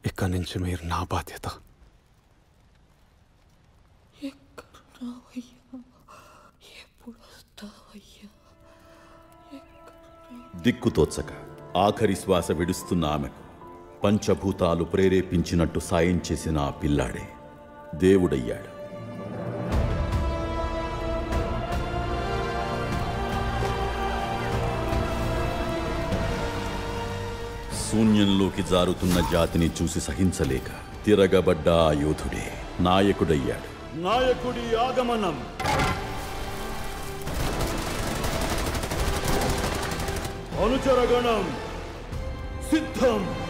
ఇక్కడి నుంచి మీరు నా బాధ్యత. దిక్కుతోచక ఆఖరి శ్వాస విడుస్తున్న ఆమెకు పంచభూతాలు ప్రేరేపించినట్టు సాయం చేసిన ఆ పిల్లాడే దేవుడయ్యాడు. శూన్యంలోకి జారుతున్న జాతిని చూసి సహించలేక తిరగబడ్డ ఆ యోధుడే నాయకుడయ్యాడు. నాయకుడి ఆగమనం. అనుచరగణం సిద్ధం.